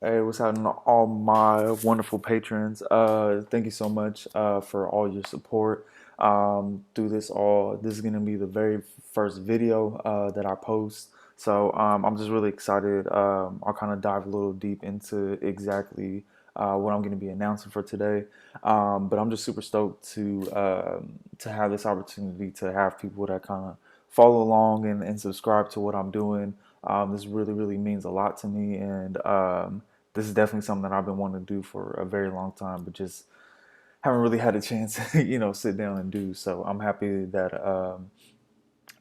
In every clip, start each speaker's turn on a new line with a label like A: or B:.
A: Hey, what's happening, to all my wonderful patrons? Thank you so much for all your support through this all. This is going to be the very first video that I post. So I'm just really excited. I'll kind of dive a little deep into exactly what I'm going to be announcing for today. But I'm just super stoked to have this opportunity to have people that kind of follow along and subscribe to what I'm doing. This really, really means a lot to me, and this is definitely something that I've been wanting to do for a very long time, but just haven't really had a chance, sit down and do. So I'm happy that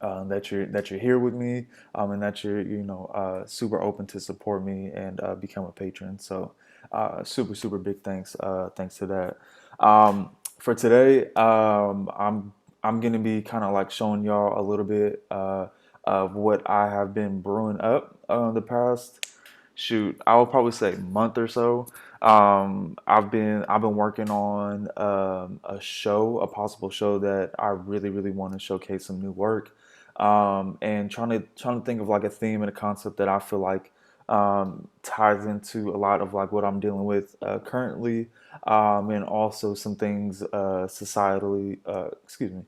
A: you're here with me, and that you're super open to support me and become a patron. So super super big thanks to that. For today, I'm gonna be kind of like showing y'all a little bit of what I have been brewing up the past shoot, I would probably say month or so. I've been working on a show, a possible show that I really really want to showcase some new work, and trying to think of like a theme and a concept that I feel like ties into a lot of like what I'm dealing with currently, and also some things societally. Excuse me.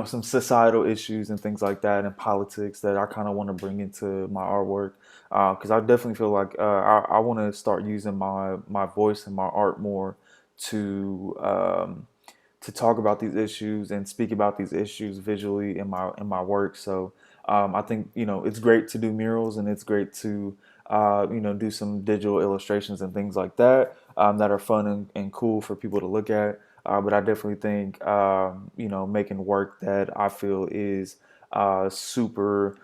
A: Some societal issues and things like that, and politics that I kind of want to bring into my artwork, because I definitely feel like I want to start using my voice and my art more to to talk about these issues and speak about these issues visually in my work. So I think it's great to do murals, and it's great to do some digital illustrations and things like that that are fun and cool for people to look at. But I definitely think making work that I feel is super.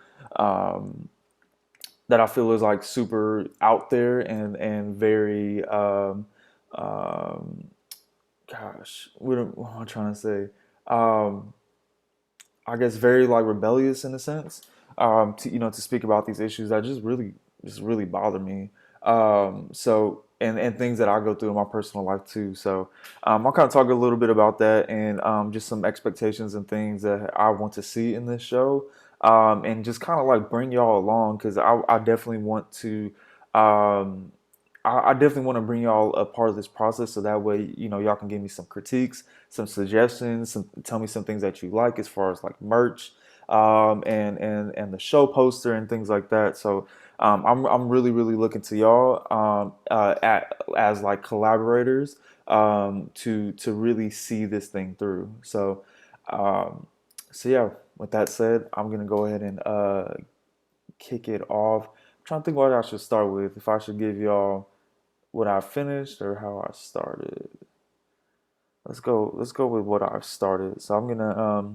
A: That I feel is like super out there and very um, gosh, what am I trying to say? Um, I guess very like rebellious in a sense. To speak about these issues that just really bother me. And things that I go through in my personal life too. So I'll kind of talk a little bit about that and just some expectations and things that I want to see in this show. And just kind of like bring y'all along because I definitely want to. Um, I definitely want to bring y'all a part of this process so that way y'all can give me some critiques, some suggestions, tell me some things that you like as far as like merch, and the show poster and things like that. So I'm really really looking to y'all as like collaborators, to really see this thing through. Um, so yeah, with that said, I'm gonna go ahead and kick it off. I'm trying to think what I should start with. If I should give y'all what I finished or how I started. Let's go with what I started. So I'm gonna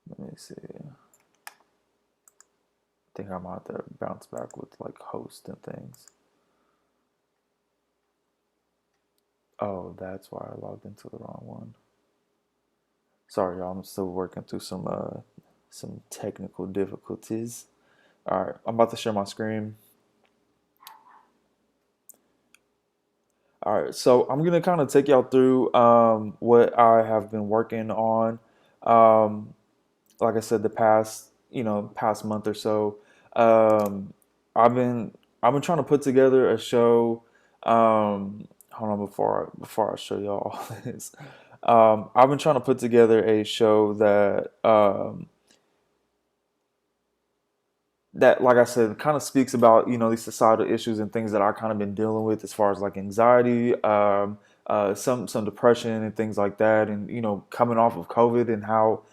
A: let me see. I think I'm out there bounce back with like host and things. Oh, that's why I logged into the wrong one. Sorry, y'all. I'm still working through some technical difficulties. All right, I'm about to share my screen. All right, so I'm gonna kind of take y'all through what I have been working on. Um, like I said, the past month or so, um, I've been trying to put together a show. Hold on before I show y'all all this. I've been trying to put together a show that, like I said, kind of speaks about these societal issues and things that I kind of been dealing with as far as like anxiety, some depression and things like that, and coming off of COVID and how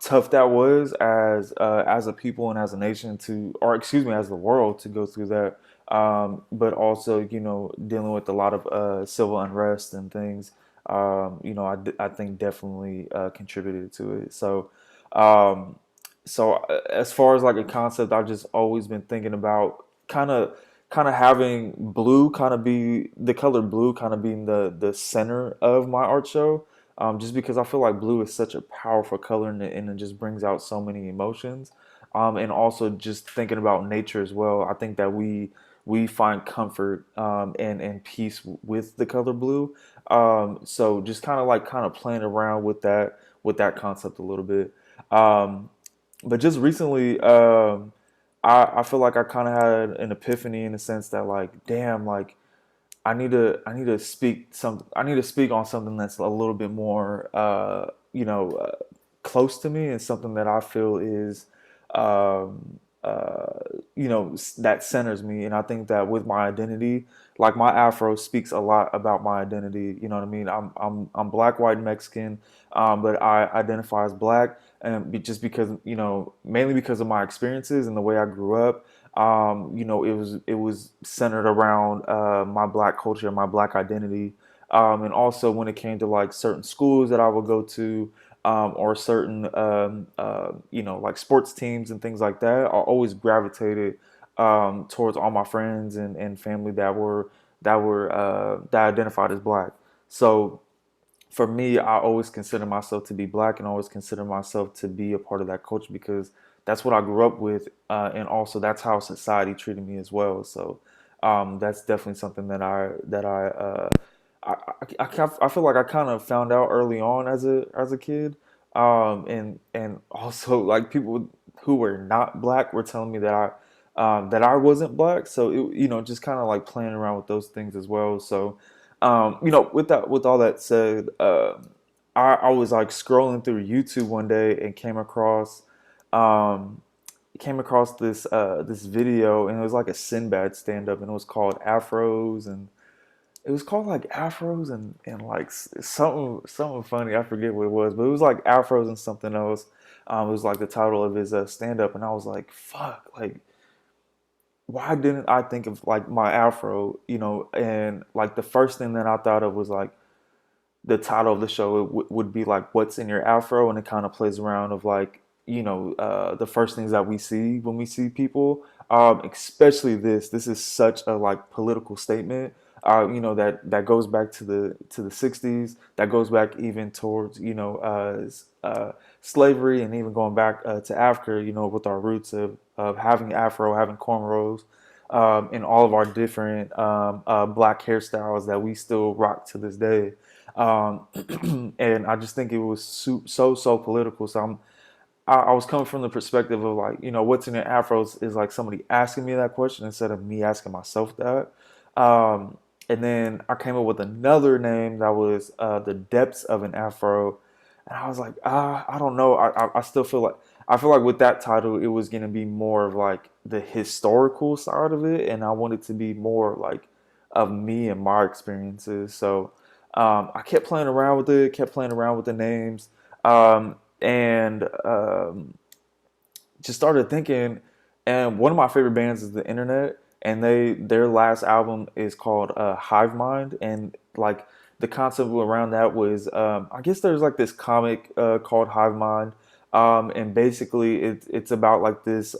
A: tough that was as a people and as a nation to, or excuse me, as the world to go through that. But also, dealing with a lot of civil unrest and things. I think definitely contributed to it. Um, as far as like a concept, I've just always been thinking about kind of having blue kind of be the color blue kind of being the center of my art show, just because I feel like blue is such a powerful color and it just brings out so many emotions. And also just thinking about nature as well. I think that we find comfort and peace with the color blue. So just kind of playing around with that concept a little bit. Um, but just recently, I feel like I kind of had an epiphany in the sense that like, damn, like I need to I need to speak on something that's a little bit more close to me, and something that I feel is um, uh, that centers me. And I think that with my identity, like my afro speaks a lot about my identity. You know what I mean? I'm black, white, Mexican, but I identify as black, and just because mainly because of my experiences and the way I grew up. It was centered around my black culture, my black identity, and also when it came to like certain schools that I would go to, or certain like sports teams and things like that. I always gravitated towards all my friends and family that identified as black. So for me, I always consider myself to be black, and always consider myself to be a part of that culture because that's what I grew up with, and also that's how society treated me as well. So that's definitely something I feel like I kind of found out early on as a kid, and also like people who were not black were telling me that I wasn't black. So just kind of like playing around with those things as well. So with all that said, I was like scrolling through YouTube one day and um, came across this video, and it was like a Sinbad stand up, and it was called Afros, and it was called like Afros and like something funny. I forget what it was, but it was like Afros and something else. It was like the title of his stand up, and I was like, fuck, like why didn't I think of like my afro, and like the first thing that I thought of was like the title of the show would be like what's in your afro, and it kind of plays around of like the first things that we see when we see people, especially this is such a like political statement, that goes back to the 60s, that goes back even towards slavery, and even going back to Africa, with our roots of having afro, having cornrows, and all of our different black hairstyles that we still rock to this day. um, and I just think it was so political. So I was coming from the perspective of like, what's in the afros is like somebody asking me that question instead of me asking myself that. Um, and then I came up with another name that was the depths of an afro, and I was like, I don't know. I still feel like with that title, it was gonna be more of like the historical side of it, and I wanted to be more like of me and my experiences. So I kept playing around with it, kept playing around with the names, and just started thinking. And one of my favorite bands is the Internet, and their last album is called Hive Mind, and like the concept around that was, I guess there's like this comic called Hive Mind, and basically it's about like this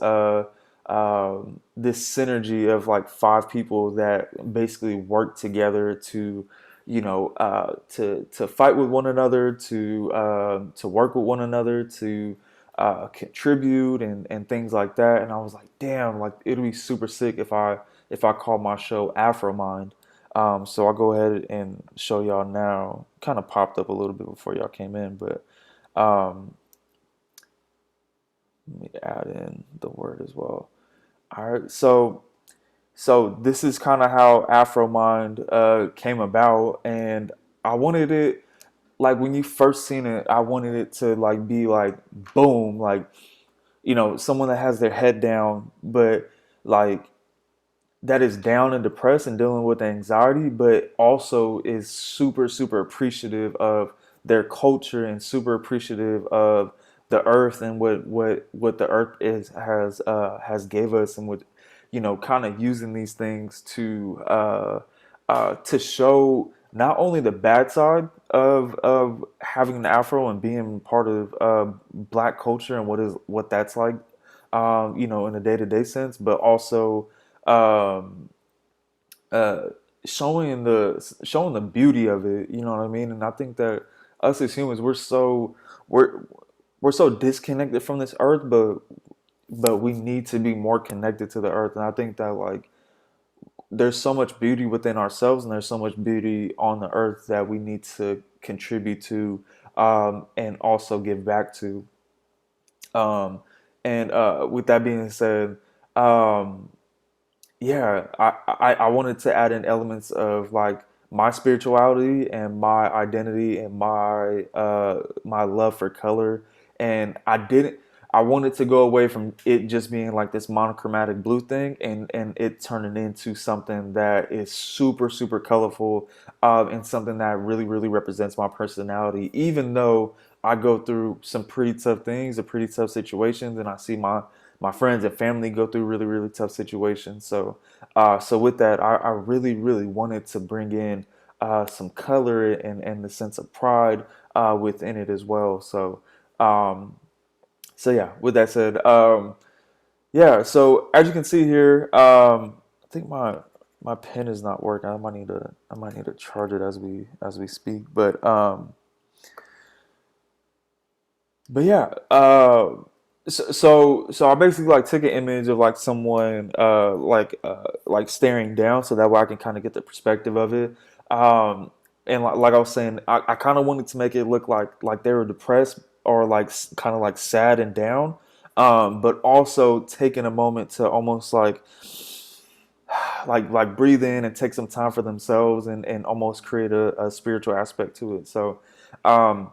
A: synergy of like five people that basically work together to to fight with one another, to work with one another, to contribute and things like that. And I was like, damn, like it'll be super sick if I call my show Afro Mind. So I'll go ahead and show y'all now. Kind of popped up a little bit before y'all came in, but um, let me add in the word as well. All right, so this is kind of how Afro Mind came about, and I wanted it like when you first seen it, I wanted it to like be like boom, like someone that has their head down, but like that is down and depressed and dealing with anxiety, but also is super appreciative of their culture and super appreciative of the earth and what the earth is has gave us, and what kind of using these things to show not only the bad side of having an afro and being part of black culture and what that's like, in a day-to-day sense, but also um, uh, showing the beauty of it. You know what I mean? And I think that us as humans, we're we're so disconnected from this earth, but we need to be more connected to the earth. And I think that like there's so much beauty within ourselves, and there's so much beauty on the earth that we need to contribute to, and also give back to. Um, and with that being said, um, yeah, I wanted to add in elements of like my spirituality and my identity and my love for color. And I wanted to go away from it just being like this monochromatic blue thing and it turning into something that is super, super colorful, and something that really, really represents my personality, even though I go through some pretty tough things, or pretty tough situations, and I see my friends and family go through really, really tough situations. So with that, I really, really wanted to bring in some color and the sense of pride within it as well. Um, so yeah, with that said, yeah. So as you can see here, I think my pen is not working. I might need to charge it as we speak. But yeah, so I basically like took an image of like someone like staring down, so that way I can kind of get the perspective of it. Um, and like I was saying, I kind of wanted to make it look like they were depressed, or like kind of like sad and down, but also taking a moment to almost like breathe in and take some time for themselves, and almost create a spiritual aspect to it. Um,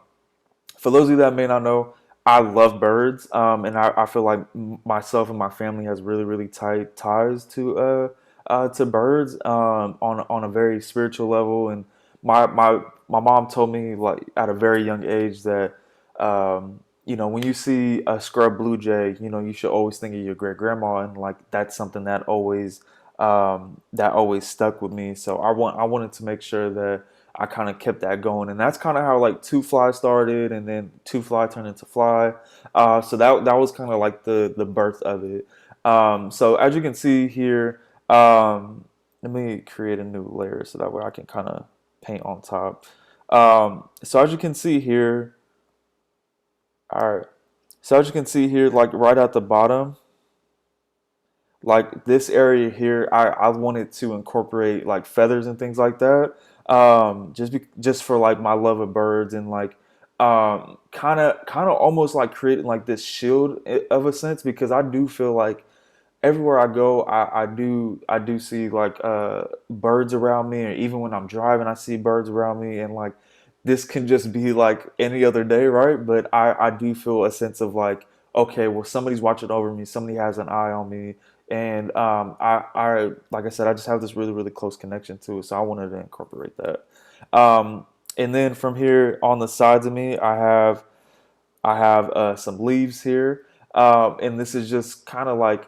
A: for those of you that may not know, I love birds, and I feel like myself and my family has really, really tight ties to birds, on a very spiritual level. And my mom told me like at a very young age that, when you see a scrub blue jay, you should always think of your great grandma, and like that's something that always stuck with me. So I wanted to make sure that I kind of kept that going, and that's kind of how like Two Fly started, and then Two Fly turned into Fly. So that was kind of like the birth of it. So as you can see here, let me create a new layer so that way I can kind of paint on top. So as you can see here, all right. So as you can see here, like right at the bottom, like this area here, I wanted to incorporate like feathers and things like that, just for like my love of birds, and like kind of almost like creating like this shield of a sense, because I do feel like everywhere I go, I do see like birds around me, or even when I'm driving, I see birds around me, and like this can just be like any other day, right? But I do feel a sense of like, okay, well, somebody's watching over me, somebody has an eye on me, and I like I said, I just have this really, really close connection to it, so I wanted to incorporate that. And then from here on the sides of me, I have some leaves here, and this is just kind of like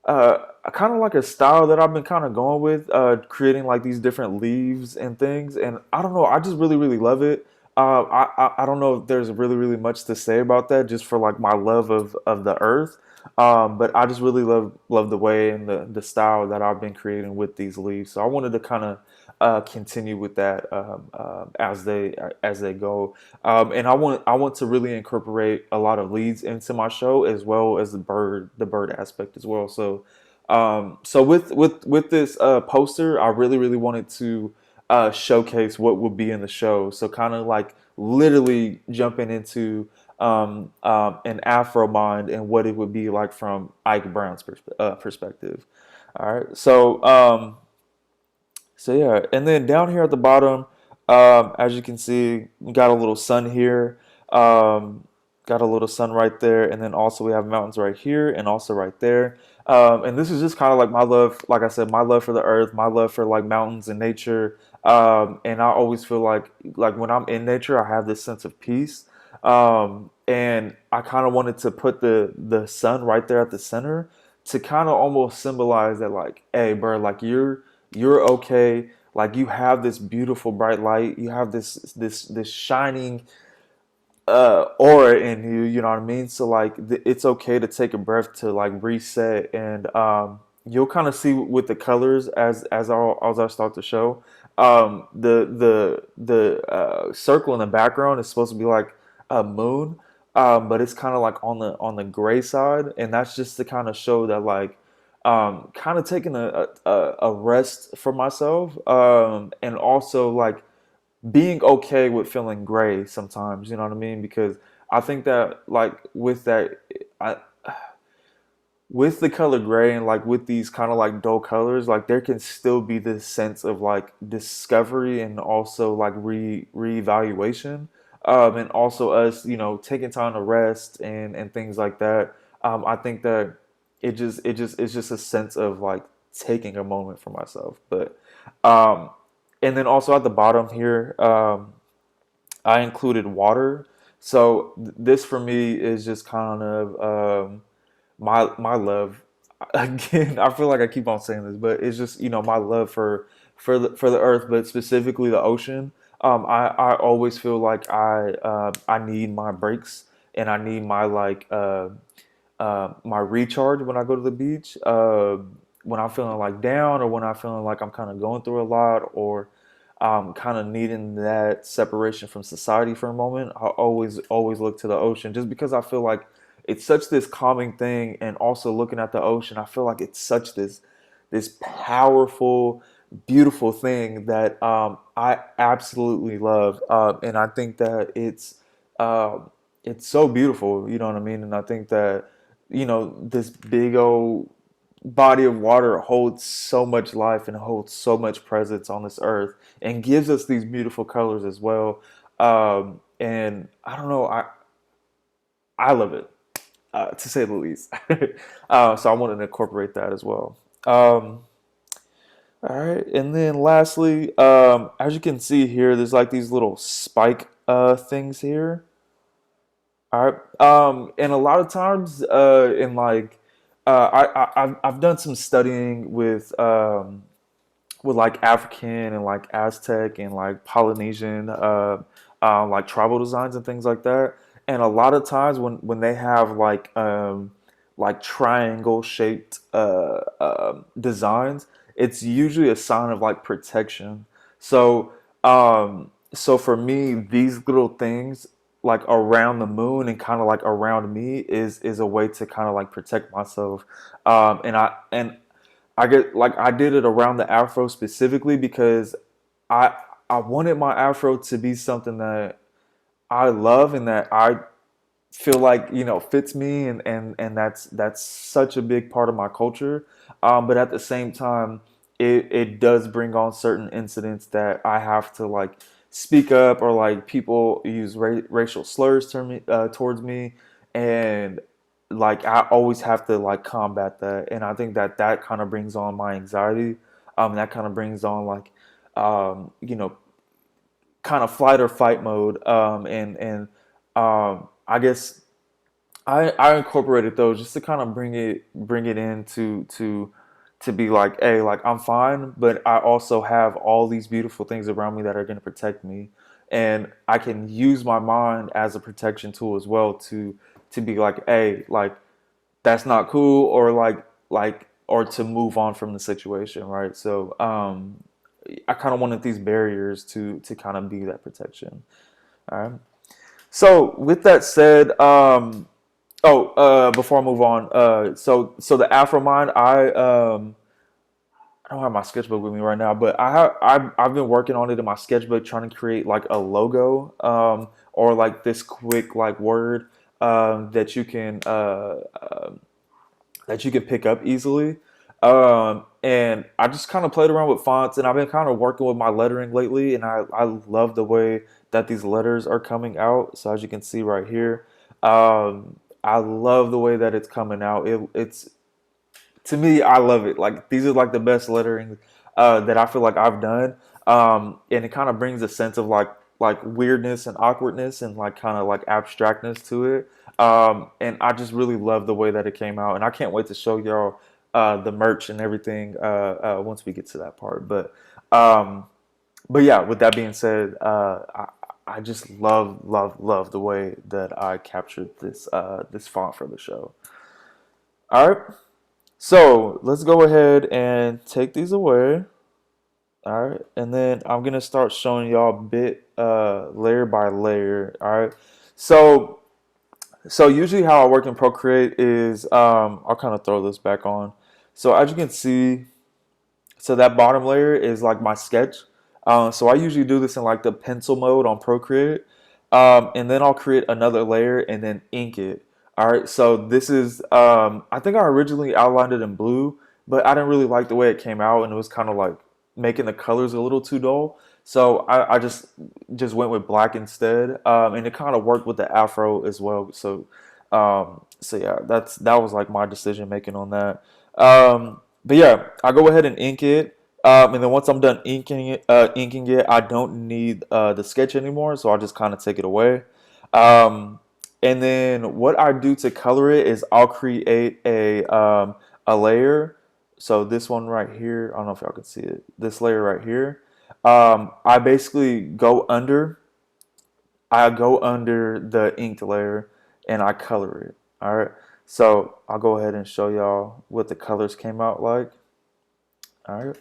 A: a style that I've been kind of going with, creating like these different leaves and things. And I don't know, I just really, really love it. I don't know if there's really, really much to say about that, just for like my love of the earth. But I just really love the way and the style that I've been creating with these leaves. So I wanted to kind of continue with that, as they go. And I want to really incorporate a lot of leads into my show, as well as the bird aspect as well. So with this poster, I really, really wanted to showcase what would be in the show. So kind of like literally jumping into an Afro Mind and what it would be like from Ike Brown's perspective. All right. So yeah, and then down here at the bottom, as you can see, we got a little sun here. Um, got a little sun right there, and then also we have mountains right here, and also right there. And this is just kind of like my love, like I said, my love for the earth, my love for like mountains and nature. And I always feel like when I'm in nature, I have this sense of peace. And I kind of wanted to put the sun right there at the center, to kind of almost symbolize that, like, hey, bro, like you're okay. Like you have this beautiful bright light. You have this shining aura in you. You know what I mean? So like it's okay to take a breath, to like reset, and you'll kind of see with the colors as I start to show. The circle in the background is supposed to be like a moon, but it's kind of like on the gray side, and that's just to kind of show that like kind of taking a rest for myself, and also like being okay with feeling gray sometimes, you know what I mean? Because I think that like with that, I with the color gray and like with these kind of like dull colors, like there can still be this sense of like discovery and also like reevaluation, and also us, taking time to rest and things like that. I think that it's just a sense of like taking a moment for myself. But and then also at the bottom here, I included water. So this for me is just kind of my love. Again, I feel like I keep on saying this, but it's just my love for the earth, but specifically the ocean. I always feel like I need my breaks and I need my my recharge when I go to the beach. When I'm feeling like down, or when I'm feeling like I'm kind of going through a lot, or kind of needing that separation from society for a moment, I always look to the ocean, just because I feel like it's such this calming thing. And also looking at the ocean, I feel like it's such this powerful, beautiful thing that I absolutely love, and I think that it's so beautiful. You know what I mean? And I think that this big old body of water holds so much life and holds so much presence on this earth and gives us these beautiful colors as well. And I don't know, I love it, to say the least. So I wanted to incorporate that as well. All right, and then lastly, as you can see here, there's like these little spike things here. All right. And a lot of times, in like, I've done some studying with like African and like Aztec and like Polynesian, like tribal designs and things like that. And a lot of times when they have like triangle shaped designs, it's usually a sign of like protection. So so for me, these little things like around the moon and kind of like around me is a way to kind of like protect myself. And I get like I did it around the afro specifically because I I wanted my afro to be something that I love and that I feel like fits me, and that's such a big part of my culture. But at the same time, it does bring on certain incidents that I have to like speak up, or like people use racial slurs towards me, and like I always have to like combat that. And I think that that kind of brings on my anxiety. That kind of brings on like um, you know kind of flight or fight mode. And I guess I incorporated those just to kind of bring it in to be like, hey, like I'm fine, but I also have all these beautiful things around me that are going to protect me, and I can use my mind as a protection tool as well to be like, hey, like that's not cool, or or to move on from the situation, right? So I kind of wanted these barriers to kind of be that protection. All right. So with that said, before I move on, so the Afro Mind, I don't have my sketchbook with me right now, but I've been working on it in my sketchbook, trying to create like a logo, or like this quick like word, that you can pick up easily. And I just kind of played around with fonts, and I've been kind of working with my lettering lately, and I love the way that these letters are coming out. So as you can see right here, I love the way that it's coming out. It's to me, I love it. Like these are like the best lettering that I feel like I've done, and it kind of brings a sense of like weirdness and awkwardness and like kind of like abstractness to it. And I just really love the way that it came out, and I can't wait to show y'all the merch and everything once we get to that part. Um, but yeah, with that being said, I just love the way that I captured this font for the show. All right. So let's go ahead and take these away. All right. And then I'm going to start showing y'all bit layer by layer. All right. So so usually how I work in Procreate is I'll kind of throw this back on. So as you can see, so that bottom layer is like my sketch. So I usually do this in like the pencil mode on Procreate. And then I'll create another layer and then ink it. All right, so this is I think I originally outlined it in blue, but I didn't really like the way it came out, and it was kind of like making the colors a little too dull. So I just went with black instead, and it kind of worked with the afro as well. So yeah, that was like my decision making on that. But yeah, I go ahead and ink it, and then once I'm done inking it, I don't need the sketch anymore, so I'll just kind of take it away. Um, and then what I do to color it is I'll create a layer. So this one right here, I don't know if y'all can see it. This layer right here. I basically I go under the inked layer and I color it. All right. So I'll go ahead and show y'all what the colors came out like. All right.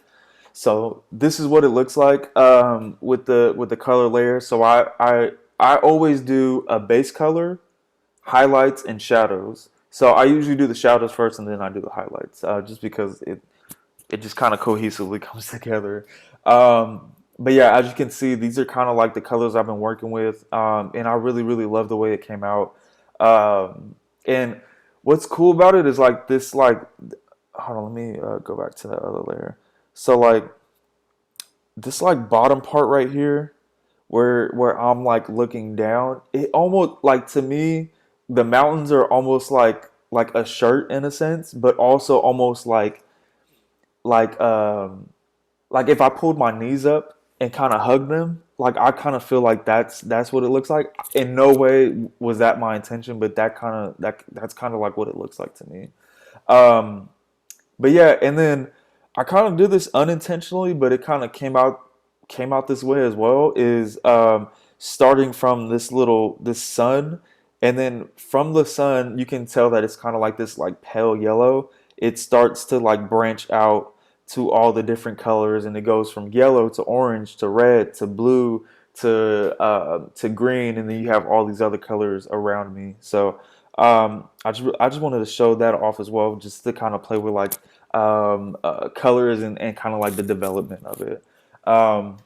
A: So this is what it looks like with the color layer. So I always do a base color, highlights, and shadows. So I usually do the shadows first, and then I do the highlights, just because it just kind of cohesively comes together. But yeah, as you can see, these are kind of like the colors I've been working with, and I really love the way it came out. And what's cool about it is like this, like hold on, let me go back to that other layer. So like this like bottom part right here where I'm like looking down, it almost like to me the mountains are almost like a shirt in a sense, but also almost like like if I pulled my knees up and kind of hugged them, like I kind of feel like that's what it looks like. In no way was that my intention, but that's kind of like what it looks like to me. Um, but yeah, and then I kind of did this unintentionally, but it kind of came out this way as well. Is starting from this sun, and then from the sun you can tell that it's kind of like this like pale yellow. It starts to like branch out to all the different colors, and it goes from yellow to orange to red to blue to green, and then you have all these other colors around me. So I just wanted to show that off as well, just to kind of play with like colors and kind of like the development of it. Um,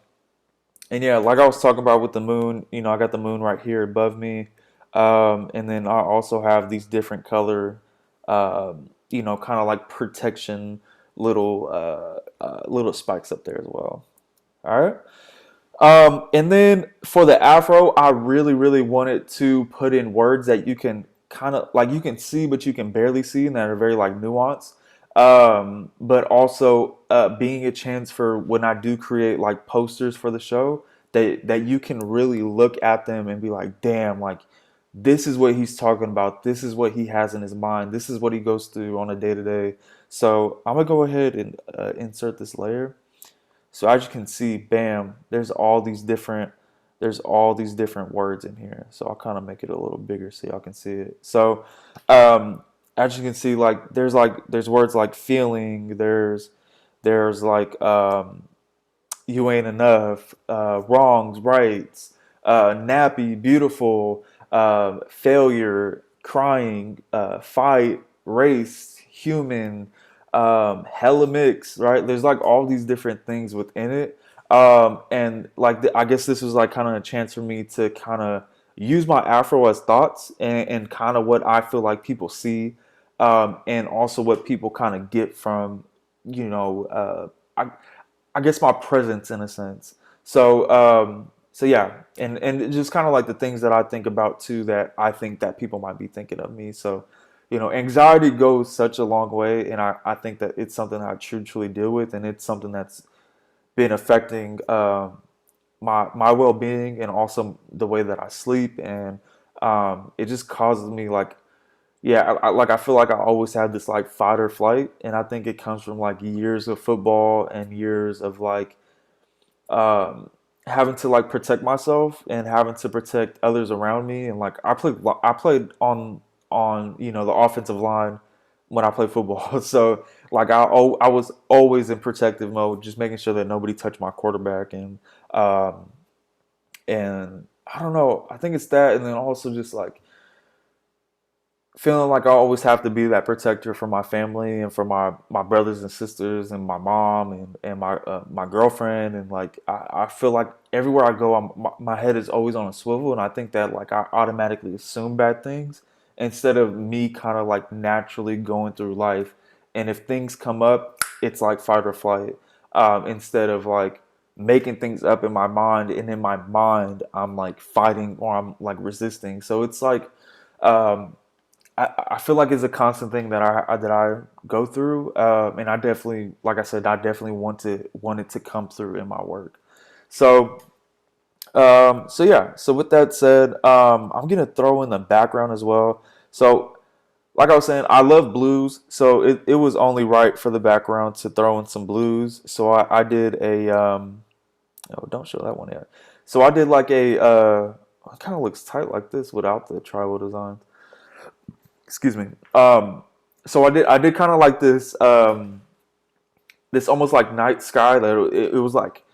A: and yeah, like I was talking about with the moon, you know, I got the moon right here above me, and then I also have these different color, you know, kind of like protection little spikes up there as well. All right. And then for the afro, I really wanted to put in words that you can kind of like you can see, but you can barely see, and that are very like nuanced. But also being a chance for when I do create like posters for the show, that you can really look at them and be like, damn, like this is what he's talking about. This is what he has in his mind. This is what he goes through on a day to day. So I'm gonna go ahead and insert this layer. So as you can see, bam, there's all these different words in here. So I'll kind of make it a little bigger so y'all can see it. So um, as you can see, there's words like feeling, there's like you ain't enough, wrongs, rights, nappy, beautiful, failure, crying, fight, race, human, hella mix, right? There's like all these different things within it. And like, I guess this was like kind of a chance for me to kind of use my afro as thoughts and kind of what I feel like people see, and also what people kind of get from, you know, I guess my presence in a sense. So yeah, and just kind of like the things that I think about too that I think that people might be thinking of me. So, you know, anxiety goes such a long way, and I think that it's something I truly deal with, and it's something that's been affecting my well being and also the way that I sleep, and it just causes me like yeah, like I feel like I always have this like fight or flight, and I think it comes from like years of football and years of like um, having to like protect myself and having to protect others around me. And like I played on you know the offensive line when I played football, so like I was always in protective mode, just making sure that nobody touched my quarterback, um, and I don't know, I think it's that, and then also just like feeling like I always have to be that protector for my family and for my brothers and sisters and my mom and my girlfriend, and like I feel like everywhere I go my head is always on a swivel, and I think that like I automatically assume bad things, instead of me kind of like naturally going through life. And if things come up, it's like fight or flight, instead of like making things up in my mind. And in my mind, I'm like fighting or I'm like resisting. So it's like, um, I feel like it's a constant thing that I go through, and I definitely, like I said, I definitely want it to come through in my work. So, so yeah. So with that said, I'm gonna throw in the background as well. So, like I was saying, I love blues, so it was only right for the background to throw in some blues. So I did a oh, don't show that one yet. So I did like a it kind of looks tight like this without the tribal design. Excuse me. So I did kind of like this almost like night sky that it was like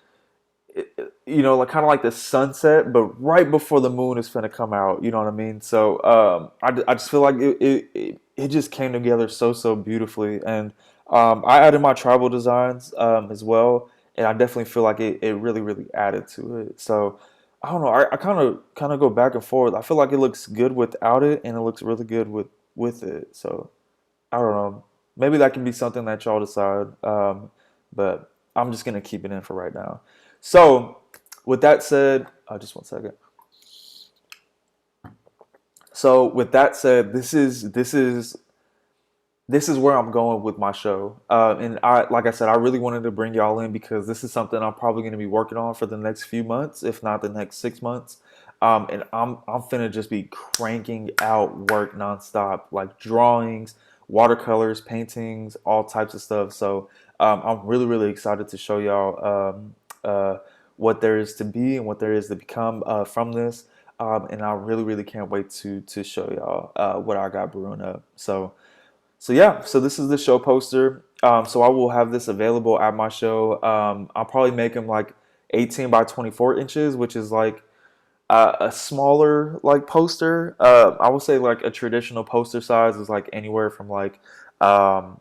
A: like kind of like the sunset, but right before the moon is finna come out. You know what I mean? So I just feel like it just came together so beautifully, and I added my tribal designs as well, and I definitely feel like it really added to it. So I don't know. I kind of go back and forth. I feel like it looks good without it, and it looks really good with it. So I don't know. Maybe that can be something that y'all decide. But I'm just gonna keep it in for right now. So, with that said, just one second. So, with that said, this is where I'm going with my show. And like I said, I really wanted to bring y'all in because this is something I'm probably going to be working on for the next few months, if not the next 6 months. And I'm finna just be cranking out work nonstop, like drawings, watercolors, paintings, all types of stuff. So I'm really excited to show y'all what there is to be and what there is to become from this. And I really can't wait to show y'all what I got brewing up. So yeah, so this is the show poster. So I will have this available at my show. I'll probably make them like 18 by 24 inches, which is like a smaller like poster. I would say like a traditional poster size is like anywhere from like um,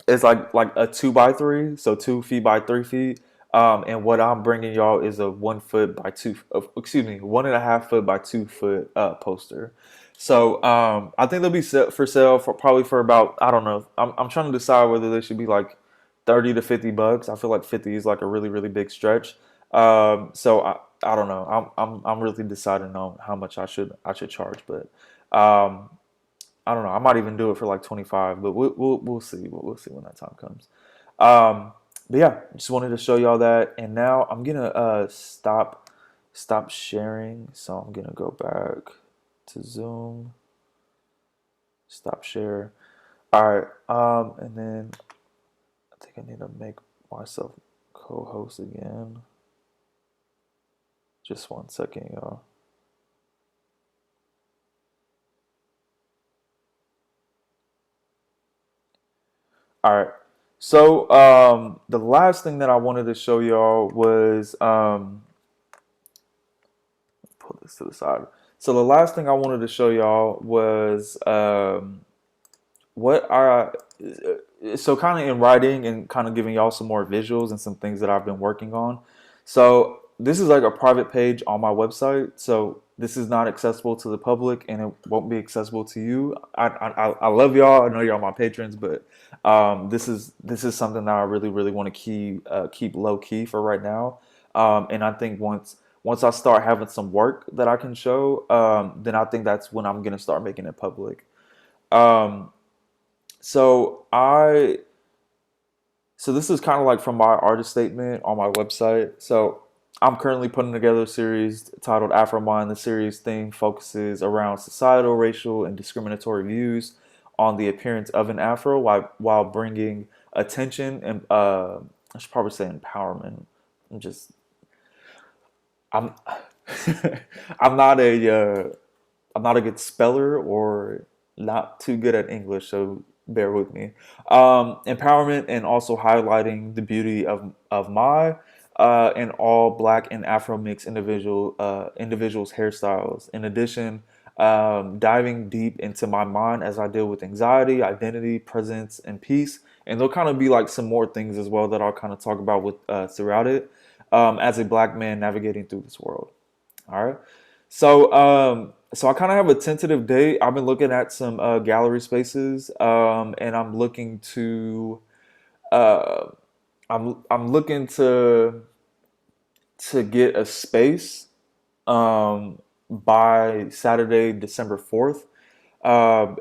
A: it's like a 2 by 3, so 2 feet by 3 feet. And what I'm bringing y'all is a 1 foot by two, excuse me, 1.5 foot by 2 foot poster. So I think they'll be set for sale for probably for about I don't know. I'm trying to decide whether they should be like 30 to 50 bucks. I feel like 50 is like a really big stretch. So I don't know. I'm really deciding on how much I should charge, but um, I don't know. I might even do it for like 25, but we'll see. We'll see when that time comes. Um, but yeah, just wanted to show y'all that, and now I'm gonna stop sharing. So I'm gonna go back to Zoom, stop share. All right, and then I think I need to make myself co-host again. Just one second, y'all. All right. So the last thing that I wanted to show y'all was put this to the side. So the last thing I wanted to show y'all was what I so kind of in writing and kind of giving y'all some more visuals and some things that I've been working on. So this is like a private page on my website. So this is not accessible to the public and it won't be accessible to you. I love y'all. I know y'all my patrons, but this is something that I really want to keep low key for right now. And I think once I start having some work that I can show, then I think that's when I'm gonna start making it public. Um, so I so this is kind of like from my artist statement on my website. So I'm currently putting together a series titled Afro Mind. The series theme focuses around societal, racial, and discriminatory views on the appearance of an afro while bringing attention and I should probably say empowerment. I'm just I'm I'm not a I'm not a good speller or not too good at English, so bear with me. Empowerment and also highlighting the beauty of my and all Black and Afro mix individuals' hairstyles. In addition, diving deep into my mind as I deal with anxiety, identity, presence, and peace. And there'll kind of be like some more things as well that I'll kind of talk about with throughout it as a Black man navigating through this world. All right. So So I kind of have a tentative date. I've been looking at some gallery spaces, and I'm looking to uh, I'm looking to get a space by Saturday, December 4th.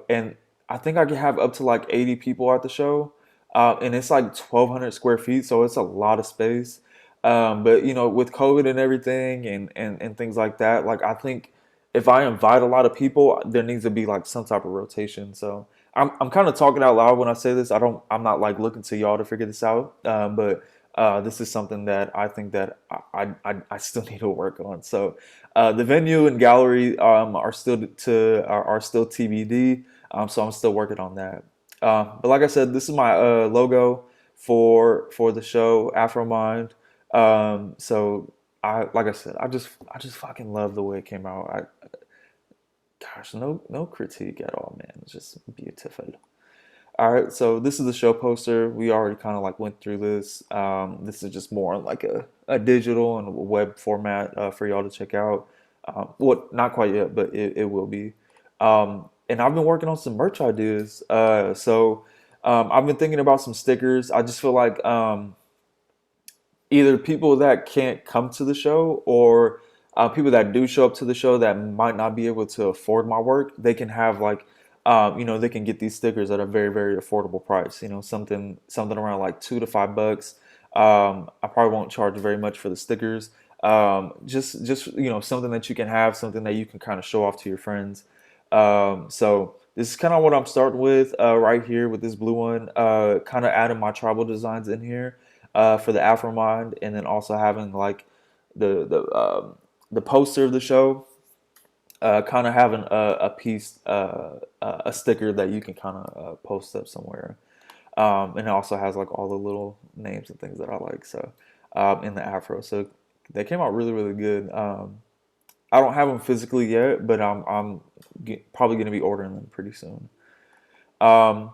A: And I think I can have up to like 80 people at the show. And it's like 1,200 square feet, so it's a lot of space. But you know, with COVID and everything and things like that, like I think if I invite a lot of people, there needs to be like some type of rotation. So I'm kind of talking out loud when I say this. I'm not like looking to y'all to figure this out. But this is something that I think that I still need to work on. So the venue and gallery are still TBD. So I'm still working on that. But like I said, this is my logo for the show Afro Mind. So I like I said, I just fucking love the way it came out. Gosh, no critique at all, man. It's just beautiful. All right, so this is the show poster. We already kind of like went through this. This is just more like a digital and a web format for y'all to check out. Well, not quite yet, but it will be. And I've been working on some merch ideas. I've been thinking about some stickers. I just feel like either people that can't come to the show or people that do show up to the show that might not be able to afford my work, they can have like, they can get these stickers at a very, very affordable price. You know, something around like $2 to $5. I probably won't charge very much for the stickers. Just something that you can have, something that you can kind of show off to your friends. So this is kind of what I'm starting with right here with this blue one. Kind of adding my tribal designs in here for the Afro Mind, and then also having like the the um, the poster of the show. Kind of having a piece, a sticker that you can kind of post up somewhere, and it also has like all the little names and things that I like. So in the Afro, so they came out really really good. I don't have them physically yet, but probably going to be ordering them pretty soon. Um,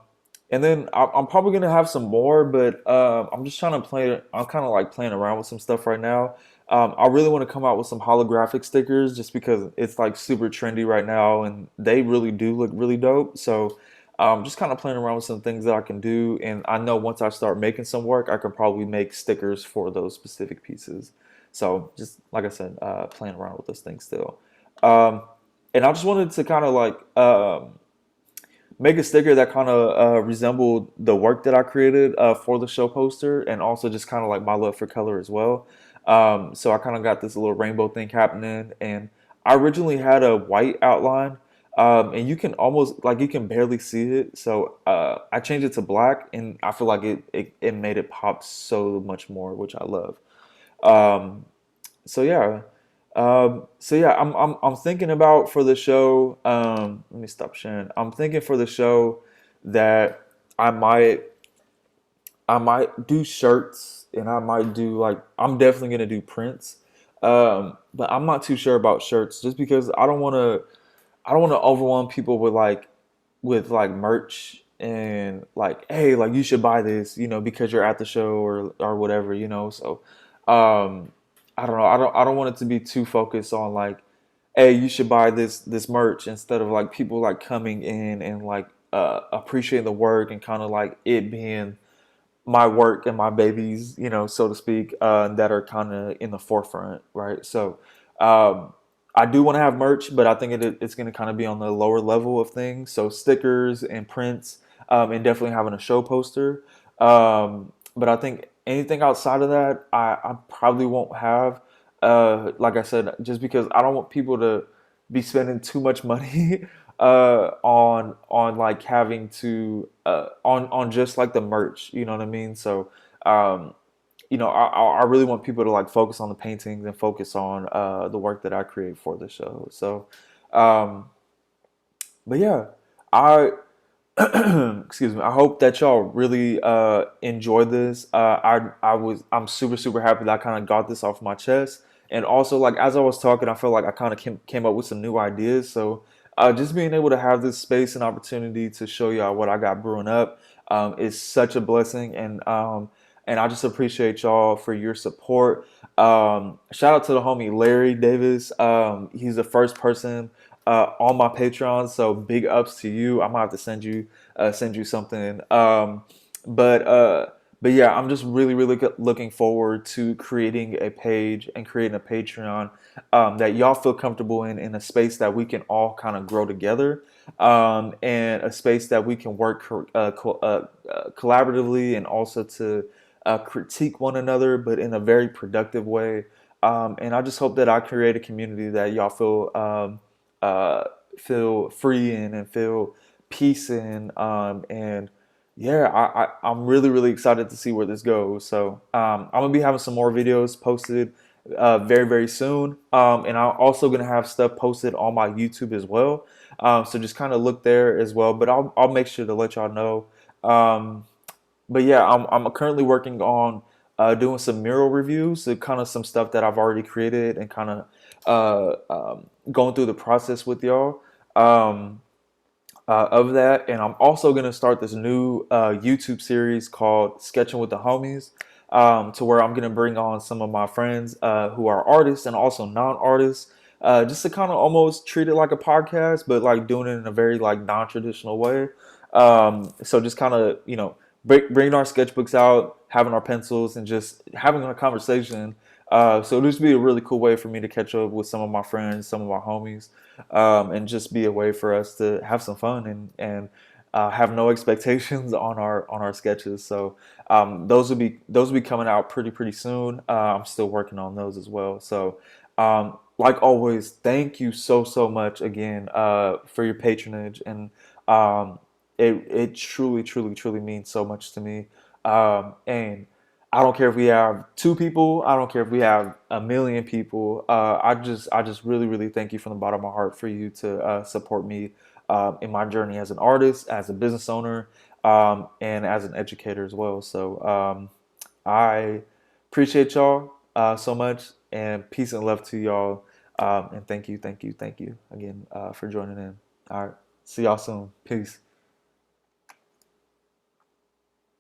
A: and then I'm probably gonna have some more, but I'm just trying to play. I'm kind of like playing around with some stuff right now. I really want to come out with some holographic stickers, just because it's like super trendy right now, and they really do look really dope. So, just kind of playing around with some things that I can do, and I know once I start making some work, I can probably make stickers for those specific pieces. So, just like I said, playing around with those things still. Um, and I just wanted to kind of like make a sticker that kind of resembled the work that I created for the show poster, and also just kind of like my love for color as well. So I kind of got this little rainbow thing happening, and I originally had a white outline, and you can almost like you can barely see it. So I changed it to black, and I feel like it made it pop so much more, which I love. Um, so yeah, I'm thinking about for the show. Let me stop sharing. I'm thinking for the show that I might I might do shirts, and I might do like I'm definitely gonna do prints. But I'm not too sure about shirts just because I don't want to overwhelm people with like merch and like, hey, like you should buy this, because you're at the show or whatever. So um I don't know. I don't want it to be too focused on like, hey, you should buy this merch, instead of like people like coming in and like appreciating the work and kind of like it being my work and my babies, so to speak, that are kind of in the forefront, right? So um, I do want to have merch, but I think it's going to kind of be on the lower level of things. So stickers and prints, and definitely having a show poster. But I think anything outside of that, I probably won't have. Like I said, just because I don't want people to be spending too much money on like having to on just like the merch, you know what I mean? So um, I really want people to like focus on the paintings and focus on the work that I create for the show. So, um, but yeah, I excuse me. I hope that y'all really enjoyed this. I'm super super happy that I kind of got this off my chest, and also like as I was talking, I felt like I kind of came up with some new ideas. So just being able to have this space and opportunity to show y'all what I got brewing up is such a blessing, and I just appreciate y'all for your support. Shout out to the homie Larry Davis. He's the first person on my Patreon. So big ups to you. I might have to send you something. But uh, but yeah, I'm just really looking forward to creating a page and creating a Patreon that y'all feel comfortable in a space that we can all kind of grow together, and a space that we can work collaboratively and also to critique one another, but in a very productive way. And I just hope that I create a community that y'all uh, feel free in and feel peace in. And yeah, I'm really excited to see where this goes. So I'm gonna be having some more videos posted very soon. And I'm also gonna have stuff posted on my YouTube as well. So just kind of look there as well. But I'll make sure to let y'all know. Um, but yeah, I'm currently working on doing some mural reviews, so kind of some stuff that I've already created and kind of going through the process with y'all. Um, of that. And I'm also going to start this new YouTube series called Sketching with the Homies, to where I'm going to bring on some of my friends who are artists and also non-artists, just to kind of almost treat it like a podcast, but like doing it in a very like non-traditional way. So just kind of, bringing our sketchbooks out, having our pencils, and just having a conversation. So this would be a really cool way for me to catch up with some of my friends, some of my homies, and just be a way for us to have some fun and have no expectations on our sketches. So those will be coming out pretty soon. I'm still working on those as well. So like always, thank you so much again for your patronage, and um, it truly means so much to me. And I don't care if we have two people. I don't care if we have a million people. I just really thank you from the bottom of my heart for you to support me in my journey as an artist, as a business owner, and as an educator as well. So I appreciate y'all so much, and peace and love to y'all. And thank you again for joining in. All right, see y'all soon. Peace.